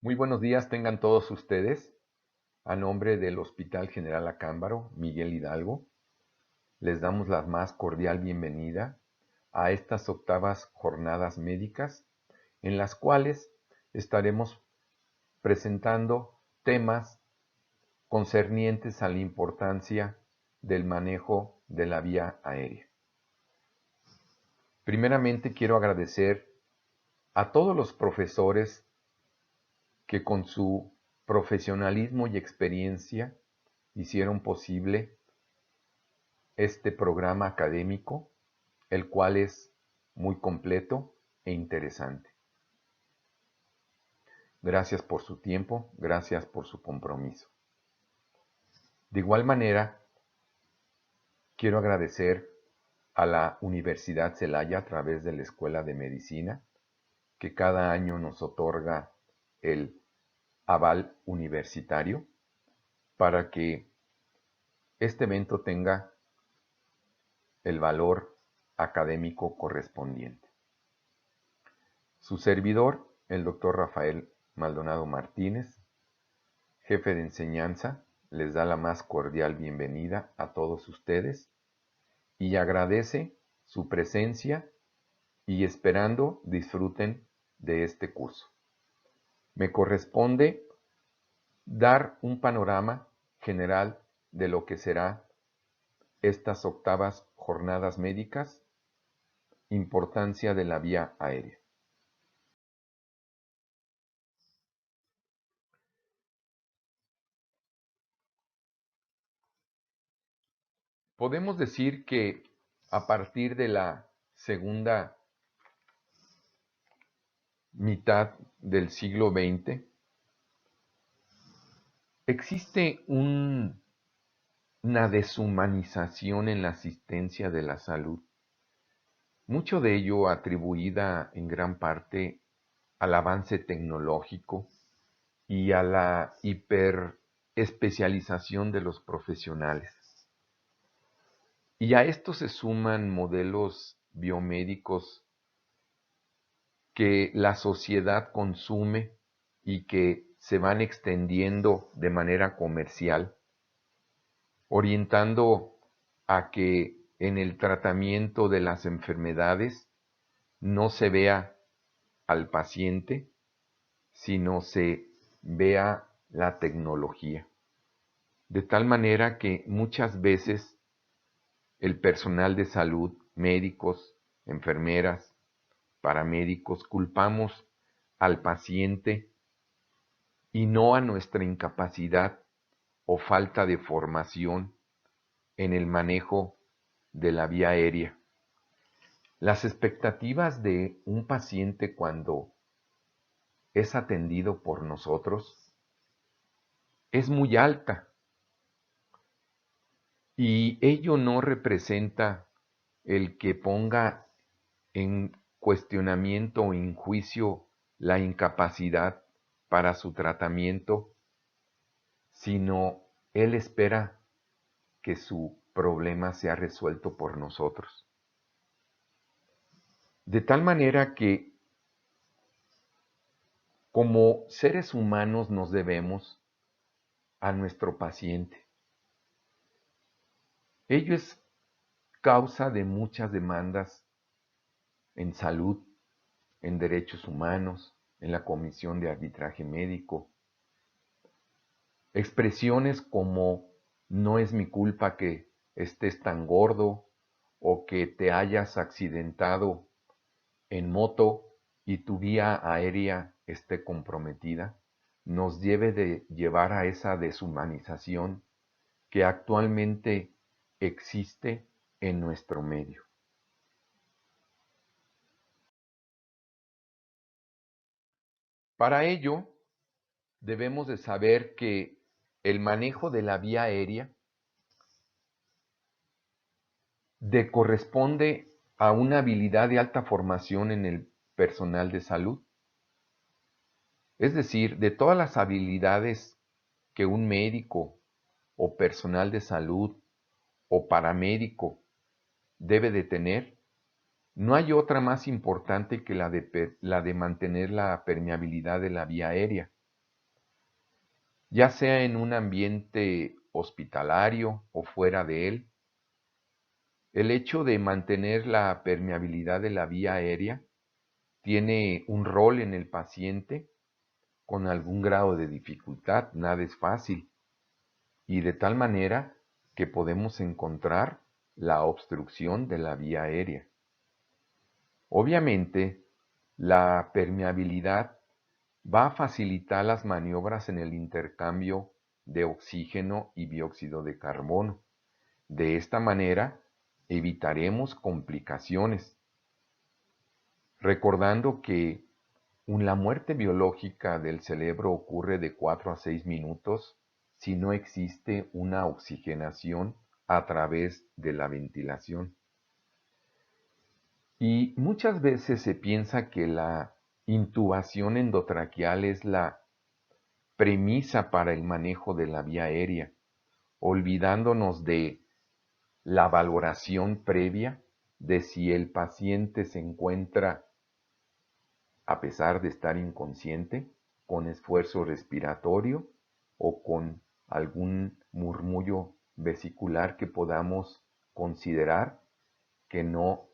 Muy buenos días tengan todos ustedes. A nombre del Hospital General Acámbaro, Miguel Hidalgo, les damos la más cordial bienvenida a estas octavas jornadas médicas en las cuales estaremos presentando temas concernientes a la importancia del manejo de la vía aérea. Primeramente quiero agradecer a todos los profesores que con su profesionalismo y experiencia hicieron posible este programa académico, el cual es muy completo e interesante. Gracias por su tiempo, gracias por su compromiso. De igual manera, quiero agradecer a la Universidad Celaya a través de la Escuela de Medicina, que cada año nos otorga el aval universitario para que este evento tenga el valor académico correspondiente. Su servidor, el doctor Rafael Maldonado Martínez, jefe de enseñanza, les da la más cordial bienvenida a todos ustedes y agradece su presencia y esperando disfruten de este curso. Me corresponde dar un panorama general de lo que será estas octavas jornadas médicas, importancia de la vía aérea. Podemos decir que a partir de la segunda mitad del siglo XX, existe una deshumanización en la asistencia de la salud, mucho de ello atribuida en gran parte al avance tecnológico y a la hiperespecialización de los profesionales. Y a esto se suman modelos biomédicos que la sociedad consume y que se van extendiendo de manera comercial, orientando a que en el tratamiento de las enfermedades no se vea al paciente, sino se vea la tecnología. De tal manera que muchas veces el personal de salud, médicos, enfermeras, paramédicos, culpamos al paciente y no a nuestra incapacidad o falta de formación en el manejo de la vía aérea. Las expectativas de un paciente cuando es atendido por nosotros es muy alta y ello no representa el que ponga en cuestionamiento o en juicio la incapacidad para su tratamiento, sino él espera que su problema sea resuelto por nosotros. De tal manera que como seres humanos nos debemos a nuestro paciente. Ello es causa de muchas demandas en salud, en derechos humanos, en la Comisión de Arbitraje Médico. Expresiones como no es mi culpa que estés tan gordo o que te hayas accidentado en moto y tu vía aérea esté comprometida, nos debe de llevar a esa deshumanización que actualmente existe en nuestro medio. Para ello, debemos de saber que el manejo de la vía aérea corresponde a una habilidad de alta formación en el personal de salud. Es decir, de todas las habilidades que un médico o personal de salud o paramédico debe de tener, no hay otra más importante que la de mantener la permeabilidad de la vía aérea. ya sea en un ambiente hospitalario o fuera de él. El hecho de mantener la permeabilidad de la vía aérea tiene un rol en el paciente con algún grado de dificultad, nada es fácil, y de tal manera que podemos encontrar la obstrucción de la vía aérea. Obviamente, la permeabilidad va a facilitar las maniobras en el intercambio de oxígeno y dióxido de carbono. De esta manera, evitaremos complicaciones, recordando que la muerte biológica del cerebro ocurre de 4 a 6 minutos si no existe una oxigenación a través de la ventilación. Y muchas veces se piensa que la intubación endotraqueal es la premisa para el manejo de la vía aérea, olvidándonos de la valoración previa de si el paciente se encuentra, a pesar de estar inconsciente, con esfuerzo respiratorio o con algún murmullo vesicular que podamos considerar que no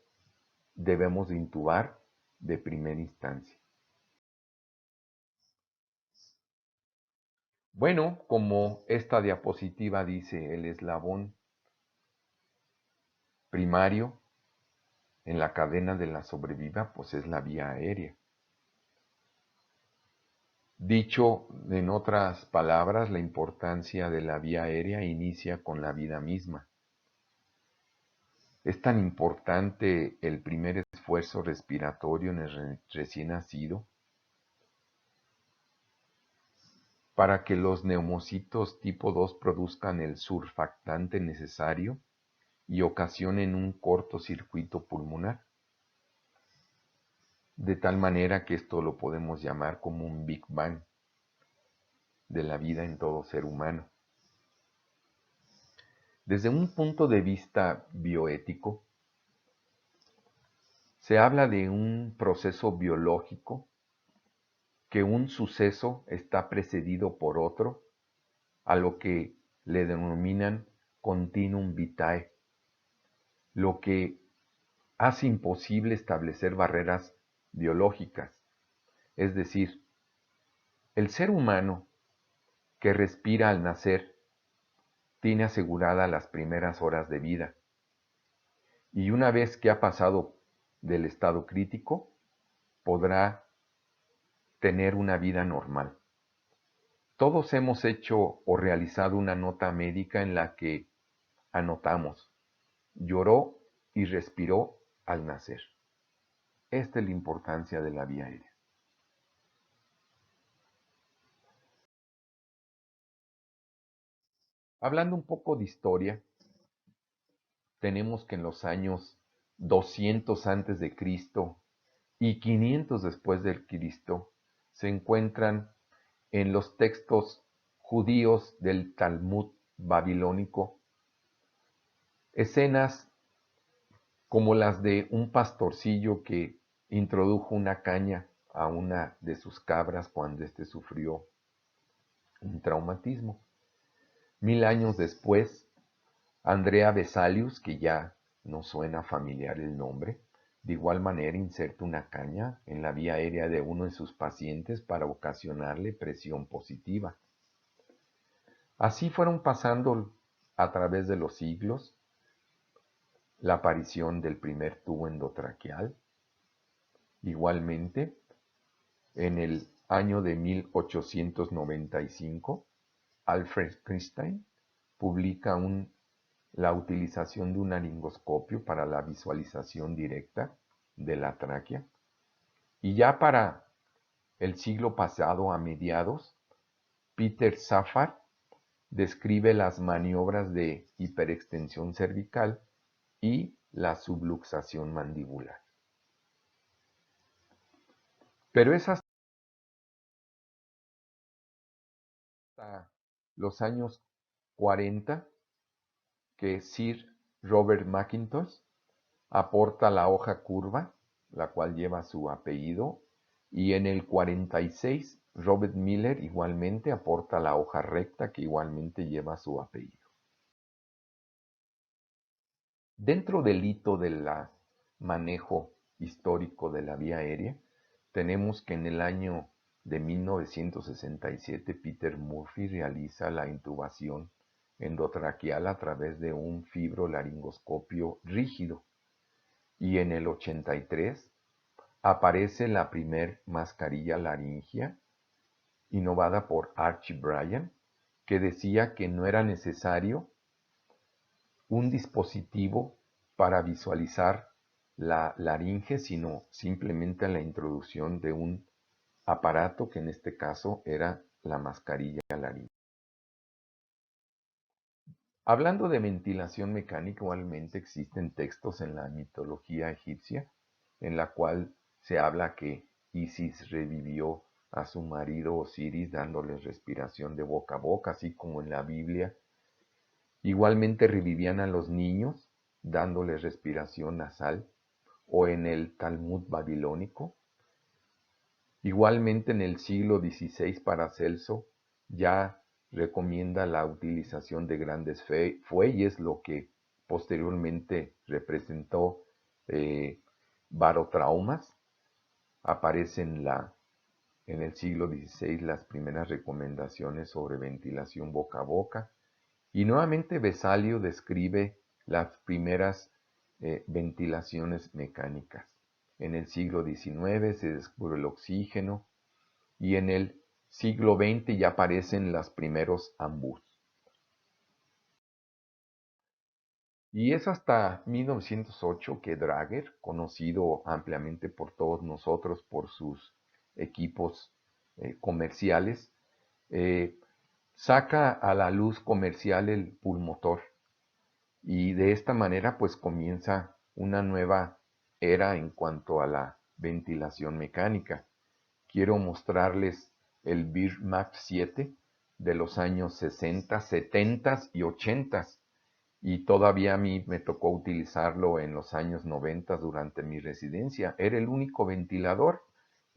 debemos de intubar de primera instancia. Bueno, como esta diapositiva dice, el eslabón primario en la cadena de la sobreviva, pues es la vía aérea. Dicho en otras palabras, la importancia de la vía aérea inicia con la vida misma. Es tan importante el primer esfuerzo respiratorio en el recién nacido para que los neumocitos tipo 2 produzcan el surfactante necesario y ocasionen un cortocircuito pulmonar. De tal manera que esto lo podemos llamar como un Big Bang de la vida en todo ser humano. Desde un punto de vista bioético, se habla de un proceso biológico que un suceso está precedido por otro, a lo que le denominan continuum vitae, lo que hace imposible establecer barreras biológicas. Es decir, el ser humano que respira al nacer tiene asegurada las primeras horas de vida, y una vez que ha pasado del estado crítico, podrá tener una vida normal. Todos hemos hecho o realizado una nota médica en la que anotamos, lloró y respiró al nacer. Esta es la importancia de la vía aérea. Hablando un poco de historia, tenemos que en los años 200 antes de Cristo y 500 después de Cristo se encuentran en los textos judíos del Talmud babilónico escenas como las de un pastorcillo que introdujo una caña a una de sus cabras cuando éste sufrió un traumatismo. 1000 años después, Andrea Vesalius, que ya no suena familiar el nombre, de igual manera inserta una caña en la vía aérea de uno de sus pacientes para ocasionarle presión positiva. Así fueron pasando a través de los siglos la aparición del primer tubo endotraqueal. Igualmente, en el año de 1895, Alfred Einstein publica la utilización de un laringoscopio para la visualización directa de la tráquea. Y ya para el siglo pasado, a mediados, Peter Safar describe las maniobras de hiperextensión cervical y la subluxación mandibular. Pero es hasta los años 40 que Sir Robert Mackintosh aporta la hoja curva, la cual lleva su apellido, y en el 46 Robert Miller igualmente aporta la hoja recta que igualmente lleva su apellido. Dentro del hito del manejo histórico de la vía aérea, tenemos que en el año de 1967 Peter Murphy realiza la intubación endotraqueal a través de un fibrolaringoscopio rígido y en el 83 aparece la primer mascarilla laringea innovada por Archie Bryan, que decía que no era necesario un dispositivo para visualizar la laringe, sino simplemente la introducción de un aparato que en este caso era la mascarilla laringea. Hablando de ventilación mecánica, igualmente existen textos en la mitología egipcia en la cual se habla que Isis revivió a su marido Osiris dándole respiración de boca a boca, así como en la Biblia. Igualmente revivían a los niños dándoles respiración nasal, o en el Talmud babilónico. Igualmente en el siglo XVI Paracelso ya recomienda la utilización de grandes fuelles, lo que posteriormente representó barotraumas. Aparecen en el siglo XVI las primeras recomendaciones sobre ventilación boca a boca. Y nuevamente Vesalio describe las primeras ventilaciones mecánicas. En el siglo XIX se descubre el oxígeno y en el siglo XX ya aparecen los primeros ambús. Y es hasta 1908 que Drager, conocido ampliamente por todos nosotros por sus equipos comerciales, saca a la luz comercial el pulmotor. Y de esta manera pues comienza una nueva era en cuanto a la ventilación mecánica. Quiero mostrarles el Beer Max 7 de los años 60, 70 y 80. Y todavía a mí me tocó utilizarlo en los años 90 durante mi residencia. Era el único ventilador.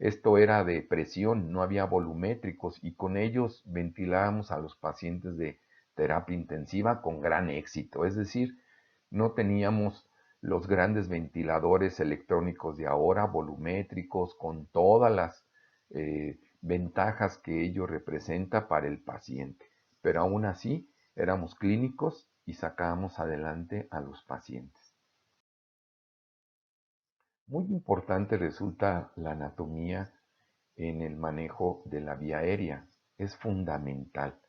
Esto era de presión, no había volumétricos y con ellos ventilábamos a los pacientes de terapia intensiva con gran éxito. Es decir, no teníamos los grandes ventiladores electrónicos de ahora, volumétricos, con todas las ventajas que ello representa para el paciente. Pero aún así, éramos clínicos y sacábamos adelante a los pacientes. Muy importante resulta la anatomía en el manejo de la vía aérea. Es fundamental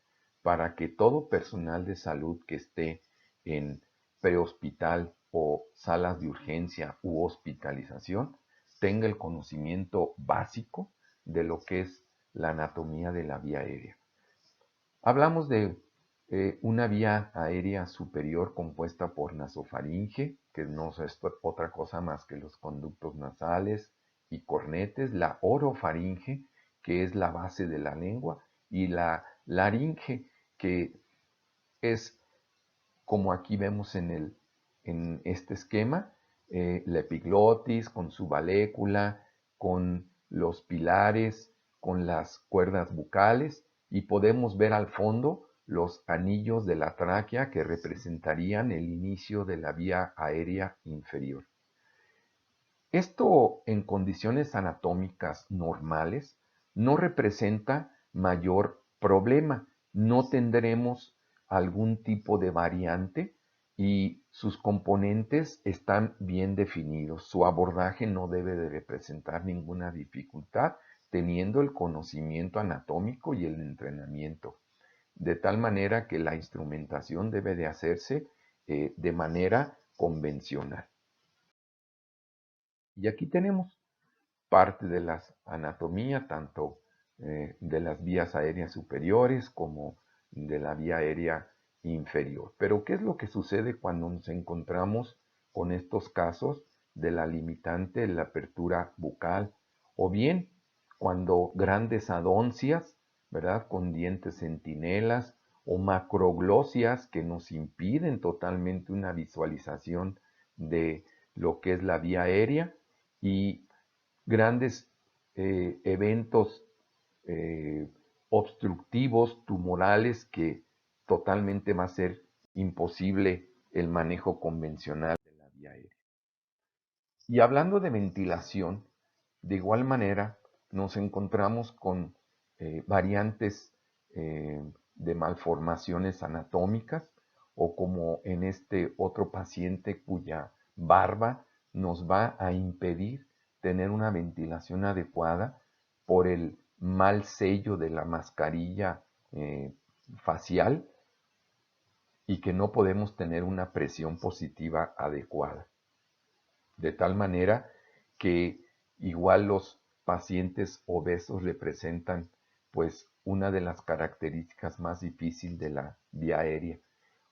para que todo personal de salud que esté en prehospital o salas de urgencia u hospitalización tenga el conocimiento básico de lo que es la anatomía de la vía aérea. Hablamos de una vía aérea superior compuesta por nasofaringe, que no es otra cosa más que los conductos nasales y cornetes, la orofaringe, que es la base de la lengua, y la laringe, que es, como aquí vemos en este esquema, la epiglotis con su valécula, con los pilares, con las cuerdas bucales, y podemos ver al fondo los anillos de la tráquea que representarían el inicio de la vía aérea inferior. Esto en condiciones anatómicas normales no representa mayor problema. No tendremos algún tipo de variante y sus componentes están bien definidos. Su abordaje no debe de representar ninguna dificultad teniendo el conocimiento anatómico y el entrenamiento. De tal manera que la instrumentación debe de hacerse de manera convencional. Y aquí tenemos parte de la anatomía, tanto de las vías aéreas superiores como de la vía aérea inferior. Pero ¿qué es lo que sucede cuando nos encontramos con estos casos de la limitante de la apertura bucal? O bien cuando grandes adoncias, ¿verdad? Con dientes centinelas o macroglosias que nos impiden totalmente una visualización de lo que es la vía aérea y grandes eventos eh, obstructivos, tumorales, que totalmente va a ser imposible el manejo convencional de la vía aérea. Y hablando de ventilación, de igual manera nos encontramos con variantes de malformaciones anatómicas, o como en este otro paciente cuya barba nos va a impedir tener una ventilación adecuada por el mal sello de la mascarilla facial, y que no podemos tener una presión positiva adecuada. De tal manera que igual los pacientes obesos representan pues una de las características más difíciles de la vía aérea,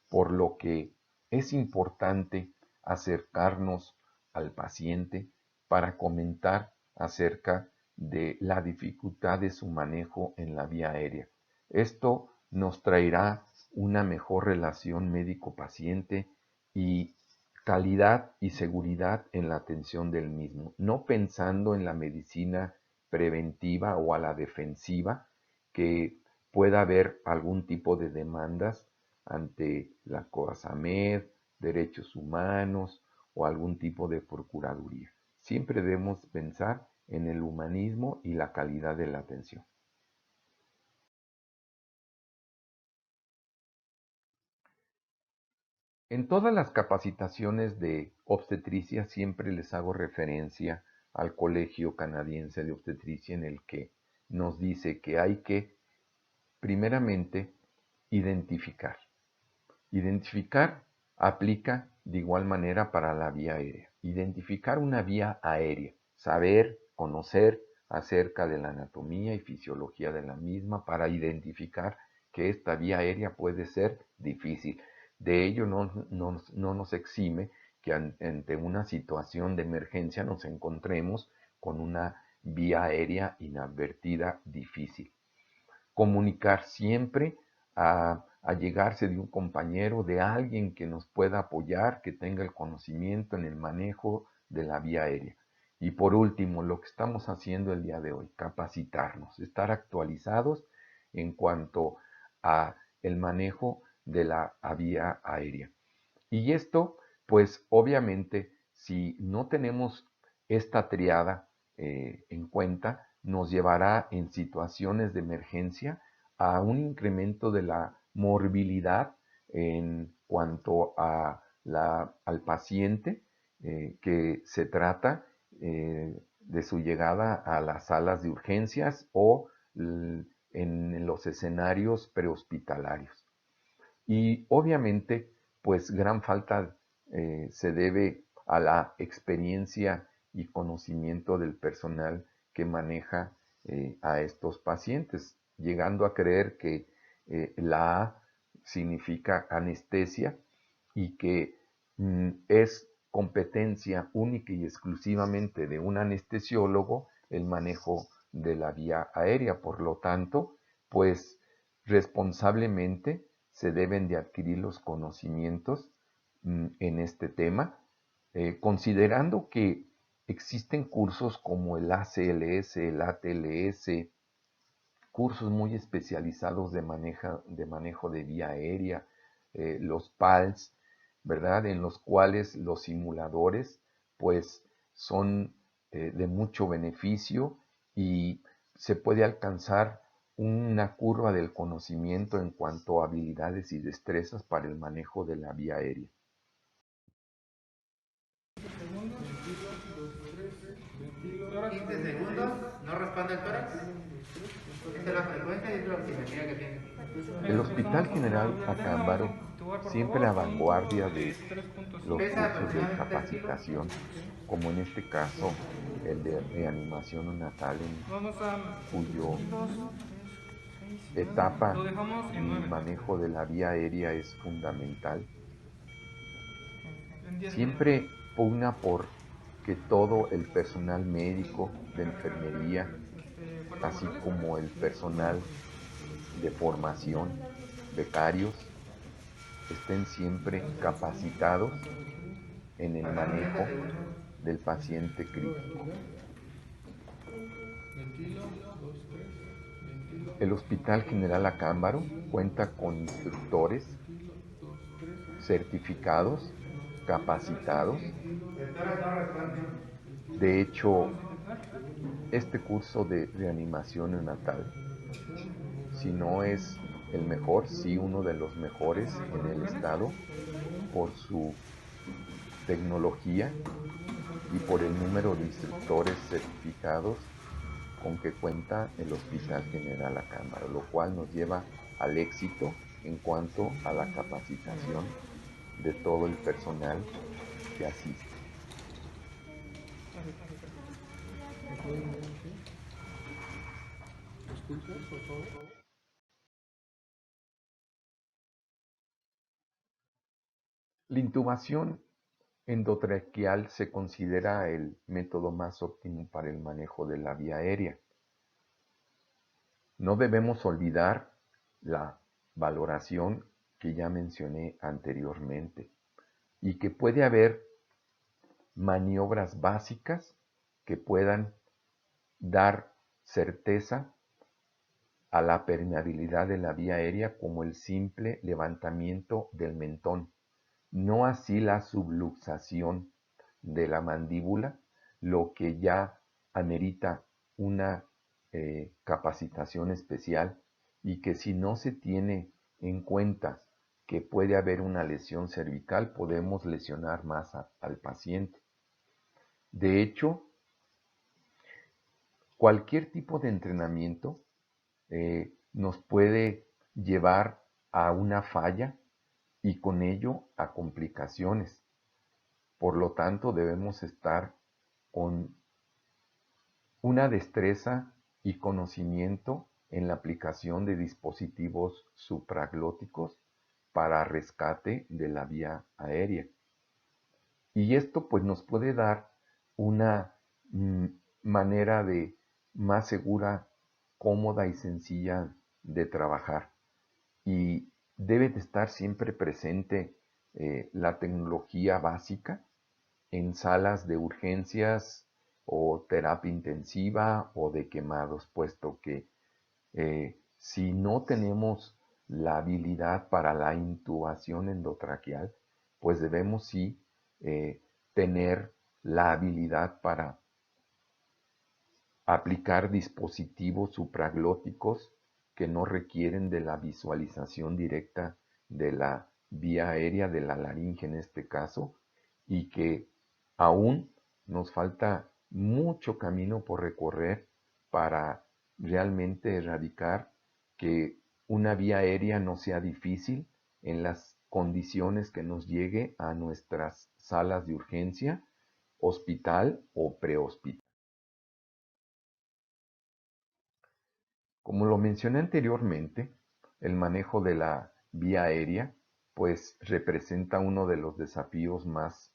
por lo que es importante acercarnos al paciente para comentar acerca de la dificultad de su manejo en la vía aérea. Esto nos traerá una mejor relación médico-paciente y calidad y seguridad en la atención del mismo, no pensando en la medicina preventiva o a la defensiva, que pueda haber algún tipo de demandas ante la COASAMED, derechos humanos o algún tipo de procuraduría. Siempre debemos pensar en el humanismo y la calidad de la atención. En todas las capacitaciones de obstetricia siempre les hago referencia al Colegio Canadiense de Obstetricia, en el que nos dice que hay que, primeramente, identificar. Identificar aplica de igual manera para la vía aérea. Identificar una vía aérea, saber, conocer acerca de la anatomía y fisiología de la misma para identificar que esta vía aérea puede ser difícil. De ello no nos exime que ante una situación de emergencia nos encontremos con una vía aérea inadvertida difícil. Comunicar siempre a llegarse de un compañero, de alguien que nos pueda apoyar, que tenga el conocimiento en el manejo de la vía aérea. Y por último, lo que estamos haciendo el día de hoy, capacitarnos, estar actualizados en cuanto a el manejo de la vía aérea. Y esto, pues obviamente, si no tenemos esta triada en cuenta, nos llevará en situaciones de emergencia a un incremento de la morbilidad en cuanto a al paciente que se trata de su llegada a las salas de urgencias o en los escenarios prehospitalarios. Y obviamente, pues gran falta se debe a la experiencia y conocimiento del personal que maneja a estos pacientes, llegando a creer que la A significa anestesia y que es competencia única y exclusivamente de un anestesiólogo el manejo de la vía aérea. Por lo tanto, pues responsablemente se deben de adquirir los conocimientos en este tema, considerando que existen cursos como el ACLS, el ATLS, cursos muy especializados de manejo de vía aérea, los PALS, ¿verdad? En los cuales los simuladores, pues, son de mucho beneficio y se puede alcanzar una curva del conocimiento en cuanto a habilidades y destrezas para el manejo de la vía aérea. 15 segundos, no responde el tórax. Esta es la frecuencia y esta es la oximetría que tiene. El Hospital General Acámbaro, siempre a la vanguardia de los Pesa cursos de aproximadamente 3 kilos. capacitación, como en este caso el de reanimación neonatal, Vamos a cuyo 2, 3, 6, lo etapa dejamos en y 9. manejo de la vía aérea es fundamental. En 10 minutos. Siempre pugna por que todo el personal médico, de enfermería, ¿Cuerdas así vocales? como el personal de formación, becarios, estén siempre capacitados en el Faltan 30 manejo segundos. del paciente crítico. El Hospital General Acámbaro cuenta con instructores certificados, capacitados. El tórax no responde. De hecho, este curso de reanimación neonatal, si no es el mejor, sí uno de los mejores en el estado por su tecnología y por el número de instructores certificados con que cuenta el Hospital General Acámbaro, lo cual nos lleva al éxito en cuanto a la capacitación de todo el personal que asiste. La intubación endotraqueal se considera el método más óptimo para el manejo de la vía aérea. No debemos olvidar la valoración que ya mencioné anteriormente y que puede haber maniobras básicas que puedan dar certeza a la permeabilidad de la vía aérea, como el simple levantamiento del mentón, no así la subluxación de la mandíbula, lo que ya amerita una capacitación especial y que si no se tiene en cuenta que puede haber una lesión cervical, podemos lesionar más al paciente. De hecho, cualquier tipo de entrenamiento nos puede llevar a una falla y con ello a complicaciones. Por lo tanto, debemos estar con una destreza y conocimiento en la aplicación de dispositivos supraglóticos para rescate de la vía aérea. Y esto pues nos puede dar una manera de más segura, cómoda y sencilla de trabajar. Y debe de estar siempre presente la tecnología básica en salas de urgencias o terapia intensiva o de quemados, puesto que si no tenemos la habilidad para la intubación endotraqueal, pues debemos sí tener la habilidad para aplicar dispositivos supraglóticos que no requieren de la visualización directa de la vía aérea, de la laringe en este caso, y que aún nos falta mucho camino por recorrer para realmente erradicar que una vía aérea no sea difícil en las condiciones que nos llegue a nuestras salas de urgencia, hospital o prehospital. Como lo mencioné anteriormente, el manejo de la vía aérea pues representa uno de los desafíos más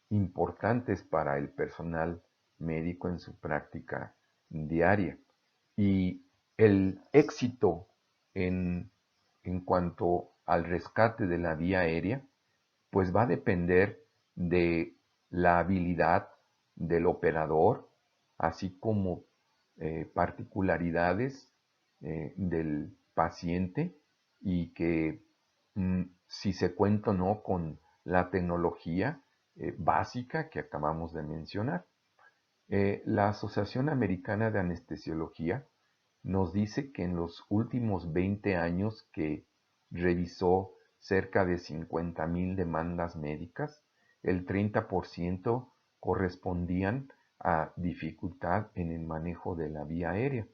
importantes para el personal médico en su práctica diaria. Y el éxito en cuanto al rescate de la vía aérea pues va a depender de la habilidad del operador, así como particularidades del paciente y que si se cuenta o no con la tecnología básica que acabamos de mencionar. La Asociación Americana de Anestesiología nos dice que en los últimos 20 años que revisó cerca de 50,000 demandas médicas, el 30% correspondían a dificultad en el manejo de la vía aérea.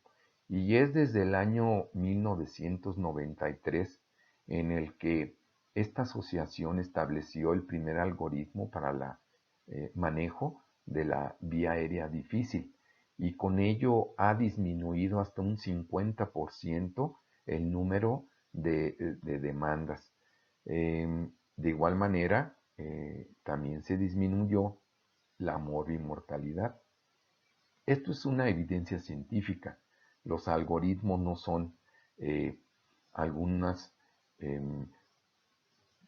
Y es desde el año 1993 en el que esta asociación estableció el primer algoritmo para el manejo de la vía aérea difícil y con ello ha disminuido hasta un 50% el número de demandas. De igual manera, también se disminuyó la mortalidad. Esto es una evidencia científica. Los algoritmos no son algunas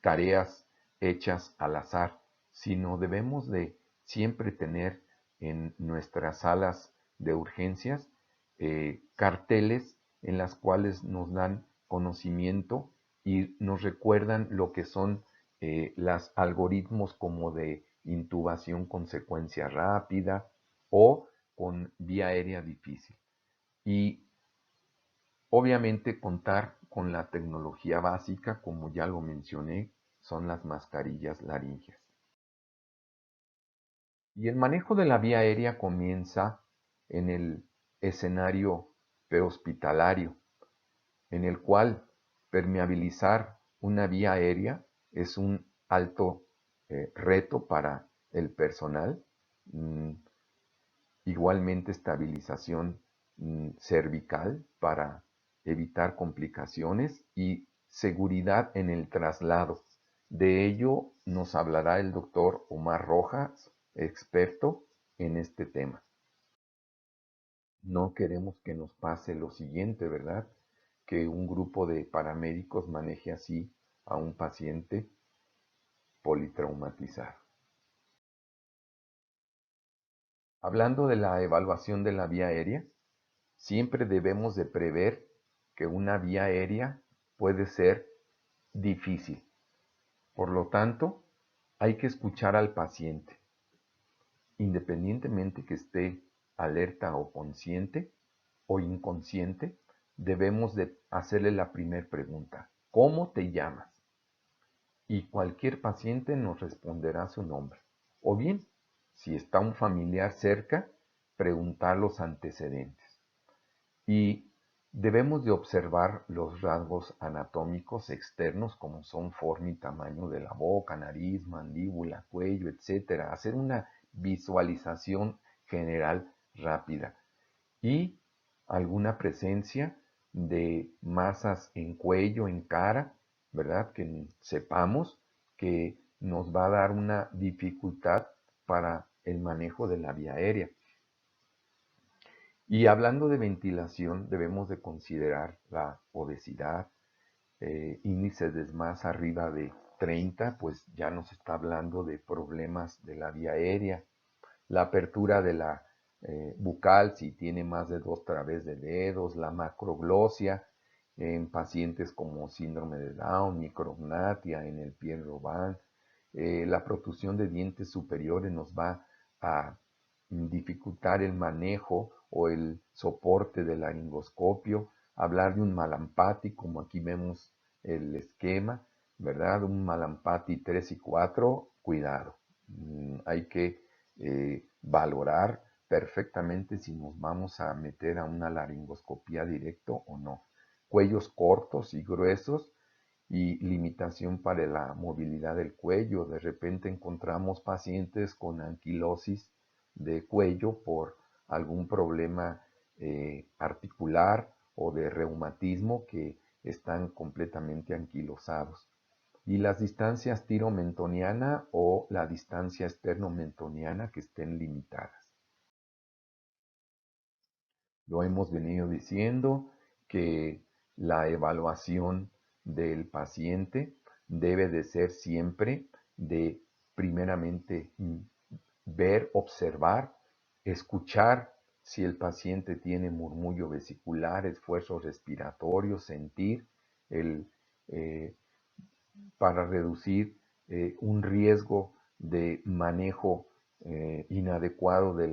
tareas hechas al azar, sino debemos de siempre tener en nuestras salas de urgencias carteles en las cuales nos dan conocimiento y nos recuerdan lo que son los algoritmos como de intubación con secuencia rápida o con vía aérea difícil. Y obviamente contar con la tecnología básica, como ya lo mencioné, son las mascarillas laringeas. Y el manejo de la vía aérea comienza en el escenario prehospitalario, en el cual permeabilizar una vía aérea es un alto reto para el personal. Igualmente estabilización cervical para evitar complicaciones y seguridad en el traslado. De ello nos hablará el doctor Omar Rojas, experto en este tema. No queremos que nos pase lo siguiente, ¿verdad? Que un grupo de paramédicos maneje así a un paciente politraumatizado. Hablando de la evaluación de la vía aérea, siempre debemos de prever que una vía aérea puede ser difícil. Por lo tanto, hay que escuchar al paciente, independientemente que esté alerta o consciente o inconsciente, debemos de hacerle la primera pregunta: ¿cómo te llamas? Y cualquier paciente nos responderá su nombre. O bien, si está un familiar cerca, preguntar los antecedentes. Y debemos de observar los rasgos anatómicos externos como son forma y tamaño de la boca, nariz, mandíbula, cuello, etc. Hacer una visualización general rápida y alguna presencia de masas en cuello, en cara, ¿verdad? Que sepamos que nos va a dar una dificultad para el manejo de la vía aérea. Y hablando de ventilación, debemos de considerar la obesidad, índices de más arriba de 30, pues ya nos está hablando de problemas de la vía aérea, la apertura de la bucal si tiene más de 2 través de dedos, la macroglosia en pacientes como síndrome de Down, micrognatia en el Pierre-Robin, la protrusión de dientes superiores nos va a dificultar el manejo o el soporte del laringoscopio, hablar de un Malampati, como aquí vemos el esquema, ¿verdad? Un Malampati 3 y 4, cuidado. Hay que valorar perfectamente si nos vamos a meter a una laringoscopía directo o no. Cuellos cortos y gruesos y limitación para la movilidad del cuello. De repente encontramos pacientes con anquilosis de cuello por algún problema articular o de reumatismo que están completamente anquilosados. Y las distancias tiromentoniana o la distancia esternomentoniana que estén limitadas. Lo hemos venido diciendo que la evaluación del paciente debe de ser siempre de primeramente ver, observar, escuchar si el paciente tiene murmullo vesicular, esfuerzos respiratorios, sentir el, para reducir un riesgo de manejo inadecuado de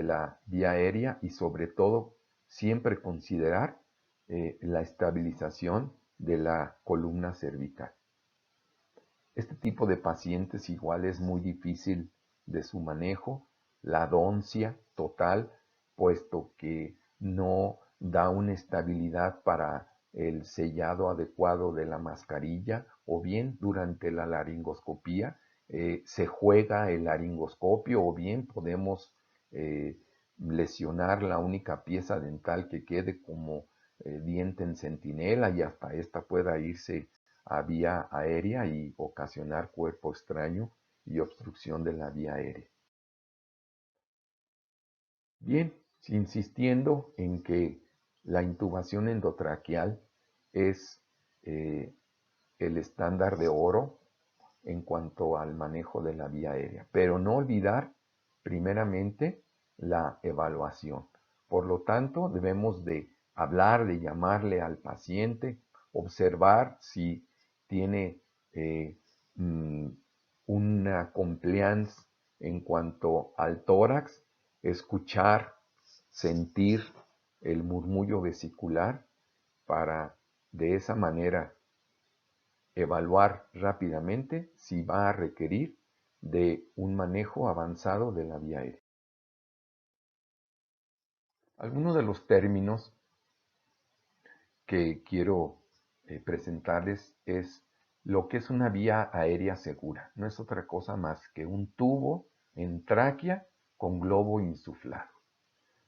la vía aérea y sobre todo siempre considerar la estabilización de la columna cervical. Este tipo de pacientes igual es muy difícil de su manejo, la doncia total, puesto que no da una estabilidad para el sellado adecuado de la mascarilla, o bien durante la laringoscopía se juega el laringoscopio, o bien podemos lesionar la única pieza dental que quede como diente en centinela y hasta esta pueda irse a vía aérea y ocasionar cuerpo extraño y obstrucción de la vía aérea. Bien, insistiendo en que la intubación endotraqueal es el estándar de oro en cuanto al manejo de la vía aérea, pero no olvidar primeramente la evaluación. Por lo tanto, debemos de hablar, de llamarle al paciente, observar si tiene una compliance en cuanto al tórax, escuchar, sentir el murmullo vesicular para de esa manera evaluar rápidamente si va a requerir de un manejo avanzado de la vía aérea. Algunos de los términos que quiero presentarles es lo que es una vía aérea segura. No es otra cosa más que un tubo en tráquea con globo insuflado.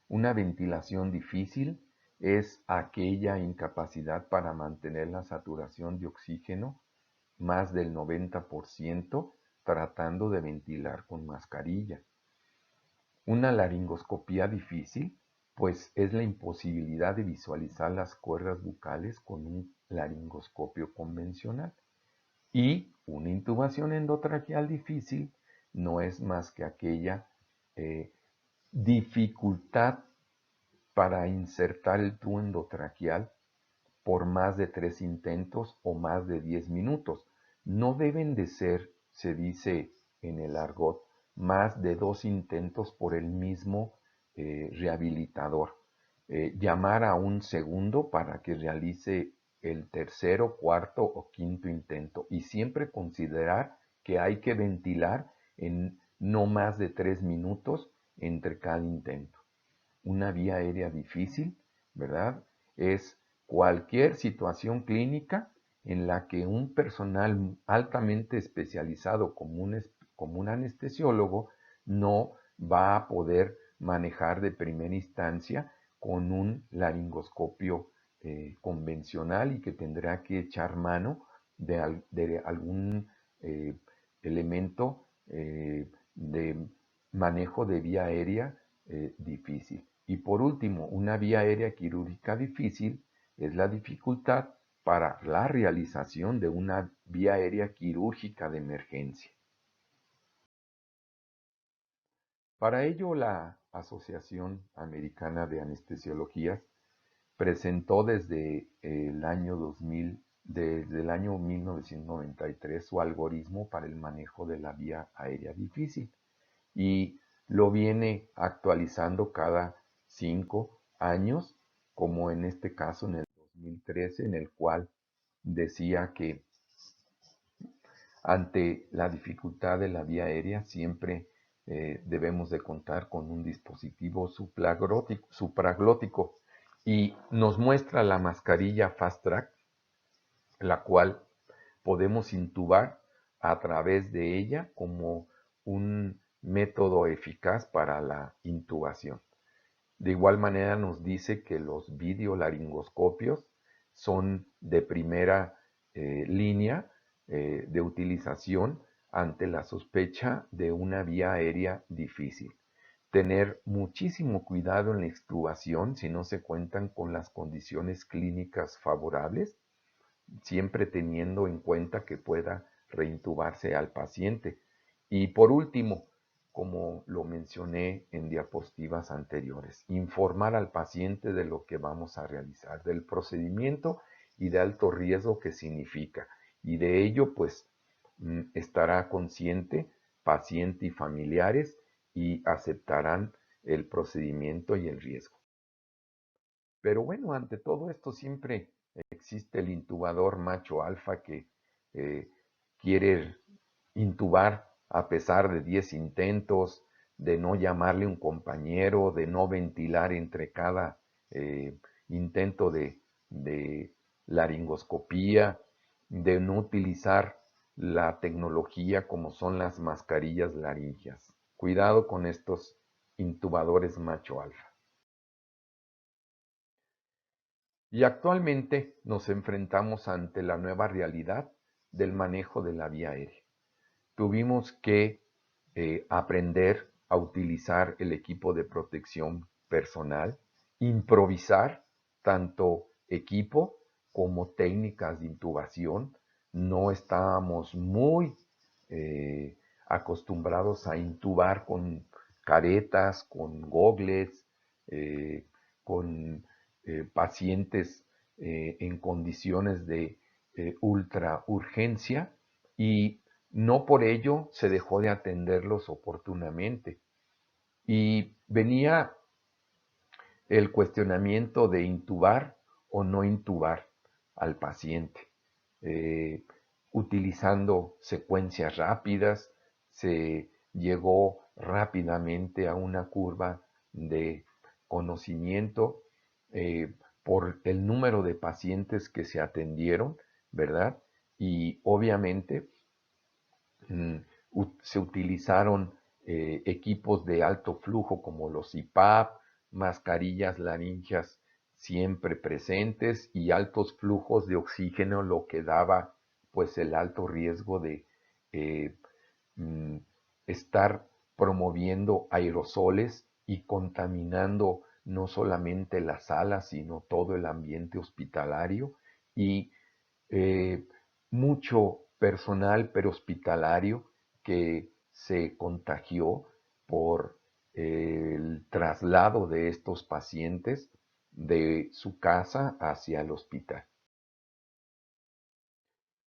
Una ventilación difícil es aquella incapacidad para mantener la saturación de oxígeno más del 90% tratando de ventilar con mascarilla. Una laringoscopía difícil, pues es la imposibilidad de visualizar las cuerdas bucales con un laringoscopio convencional. Y una intubación endotraqueal difícil no es más que aquella dificultad para insertar el tubo endotraqueal por más de 3 intentos o más de 10 minutos. No deben de ser, se dice en el argot, más de 2 intentos por el mismo rehabilitador. Llamar a un segundo para que realice el tercero, cuarto o quinto intento. Y siempre considerar que hay que ventilar en no más de 3 minutos entre cada intento. Una vía aérea difícil, ¿verdad? Es cualquier situación clínica en la que un personal altamente especializado como un anestesiólogo no va a poder manejar de primera instancia con un laringoscopio convencional y que tendrá que echar mano de algún elemento de manejo de vía aérea difícil. Y por último, una vía aérea quirúrgica difícil es la dificultad para la realización de una vía aérea quirúrgica de emergencia. Para ello, la Asociación Americana de Anestesiologías presentó desde el año 1993 su algoritmo para el manejo de la vía aérea difícil y lo viene actualizando cada 5 años, como en este caso en el 2013, en el cual decía que ante la dificultad de la vía aérea siempre debemos de contar con un dispositivo supraglótico y nos muestra la mascarilla Fast Track, la cual podemos intubar a través de ella como un método eficaz para la intubación. De igual manera nos dice que los videolaringoscopios son de primera línea de utilización ante la sospecha de una vía aérea difícil. Tener muchísimo cuidado en la extubación si no se cuentan con las condiciones clínicas favorables, siempre teniendo en cuenta que pueda reintubarse al paciente. Y por último, como lo mencioné en diapositivas anteriores, informar al paciente de lo que vamos a realizar, del procedimiento y de alto riesgo que significa. Y de ello, pues, estará consciente paciente y familiares y aceptarán el procedimiento y el riesgo. Pero bueno, ante todo esto siempre existe el intubador macho alfa que quiere intubar a pesar de 10 intentos, de no llamarle un compañero, de no ventilar entre cada intento de laringoscopía, de no utilizar la tecnología como son las mascarillas laringias. Cuidado con estos intubadores macho alfa. Y actualmente nos enfrentamos ante la nueva realidad del manejo de la vía aérea. Tuvimos que aprender a utilizar el equipo de protección personal, improvisar tanto equipo como técnicas de intubación. No estábamos muy acostumbrados a intubar con caretas, con gogles, con pacientes en condiciones de ultra urgencia, y no por ello se dejó de atenderlos oportunamente. Y venía el cuestionamiento de intubar o no intubar al paciente. Utilizando secuencias rápidas, se llegó rápidamente a una curva de conocimiento por el número de pacientes que se atendieron, ¿verdad? Y obviamente se utilizaron equipos de alto flujo como los CPAP, mascarillas laríngeas siempre presentes y altos flujos de oxígeno, lo que daba pues el alto riesgo de eh, mm, estar promoviendo aerosoles y contaminando no solamente la sala, sino todo el ambiente hospitalario, y eh, mucho personal prehospitalario que se contagió por el traslado de estos pacientes de su casa hacia el hospital.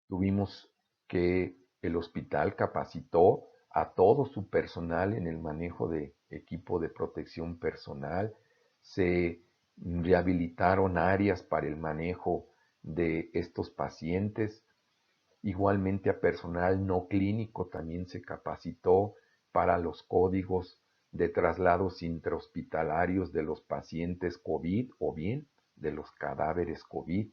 Tuvimos que el hospital capacitó a todo su personal en el manejo de equipo de protección personal, se rehabilitaron áreas para el manejo de estos pacientes. Igualmente a personal no clínico también se capacitó para los códigos de traslados intrahospitalarios de los pacientes COVID o bien de los cadáveres COVID.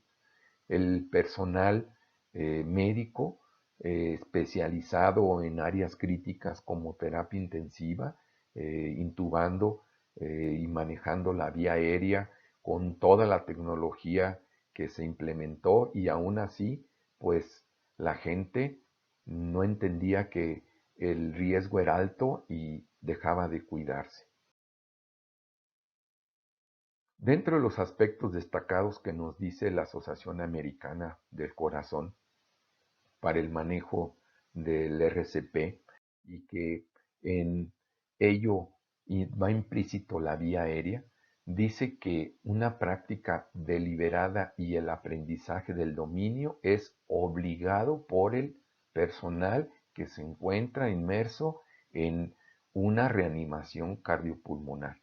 El personal médico especializado en áreas críticas como terapia intensiva, intubando y manejando la vía aérea con toda la tecnología que se implementó, y aún así, pues la gente no entendía que el riesgo era alto y dejaba de cuidarse. Dentro de los aspectos destacados que nos dice la Asociación Americana del Corazón para el manejo del RCP, y que en ello va implícito la vía aérea, dice que una práctica deliberada y el aprendizaje del dominio es obligado por el personal que se encuentra inmerso en una reanimación cardiopulmonar.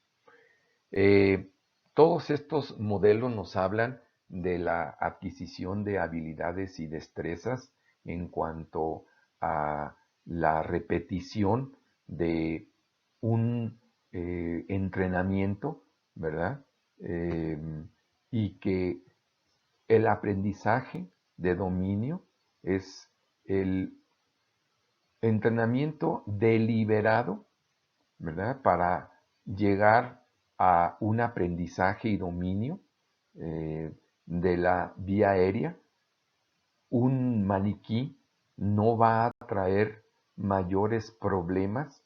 Todos estos modelos nos hablan de la adquisición de habilidades y destrezas en cuanto a la repetición de un entrenamiento, ¿verdad? Y que el aprendizaje de dominio es el entrenamiento deliberado, ¿verdad? Para llegar a un aprendizaje y dominio de la vía aérea. Un maniquí no va a traer mayores problemas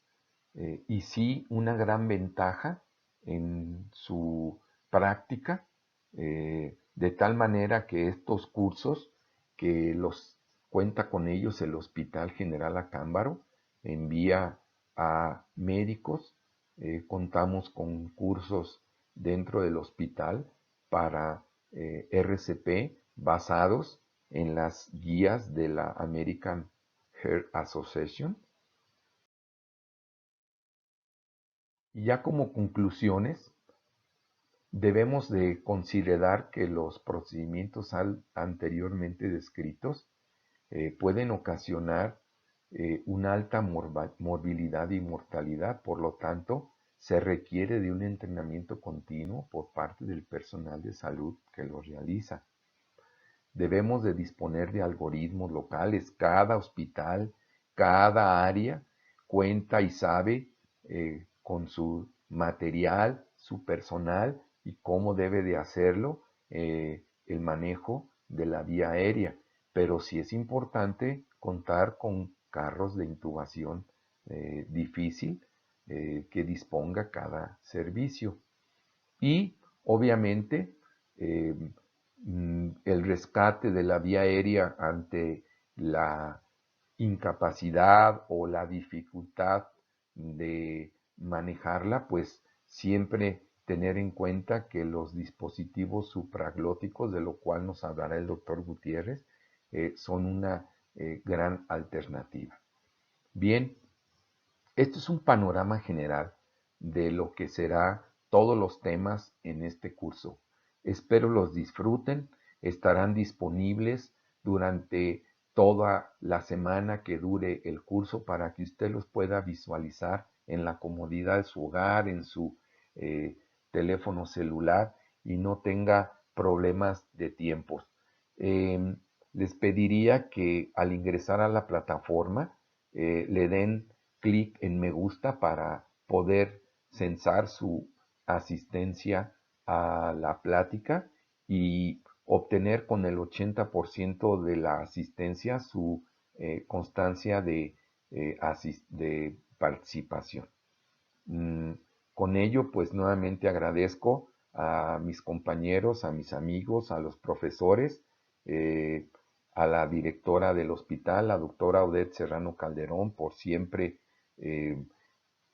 y sí una gran ventaja en su práctica, de tal manera que estos cursos, que los cuenta con ellos el Hospital General Acámbaro, envía a médicos, contamos con cursos dentro del hospital para RCP basados en las guías de la American Heart Association. Y ya como conclusiones, debemos de considerar que los procedimientos anteriormente descritos pueden ocasionar una alta morbilidad y mortalidad. Por lo tanto, se requiere de un entrenamiento continuo por parte del personal de salud que lo realiza. Debemos de disponer de algoritmos locales. Cada hospital, cada área cuenta y sabe con su material, su personal y cómo debe de hacerlo el manejo de la vía aérea. Pero sí es importante contar con carros de intubación difícil que disponga cada servicio. Y obviamente el rescate de la vía aérea ante la incapacidad o la dificultad de manejarla, pues siempre tener en cuenta que los dispositivos supraglóticos, de lo cual nos hablará el doctor Gutiérrez, son una gran alternativa. Bien, esto es un panorama general de lo que será todos los temas en este curso. Espero los disfruten, estarán disponibles durante toda la semana que dure el curso para que usted los pueda visualizar en la comodidad de su hogar, en su teléfono celular y no tenga problemas de tiempos. Les pediría que al ingresar a la plataforma le den clic en me gusta para poder censar su asistencia a la plática y obtener con el 80% de la asistencia su constancia de participación. Con ello, pues nuevamente agradezco a mis compañeros, a mis amigos, a los profesores, a la directora del hospital, la doctora Odette Serrano Calderón, por siempre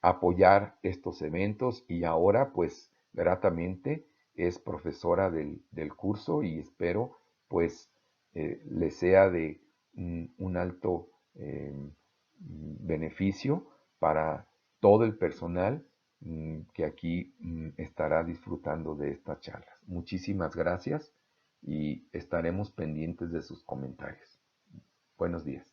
apoyar estos eventos y ahora pues gratamente es profesora del curso y espero pues le sea de un alto beneficio para todo el personal que aquí estará disfrutando de estas charlas. Muchísimas gracias y estaremos pendientes de sus comentarios. Buenos días.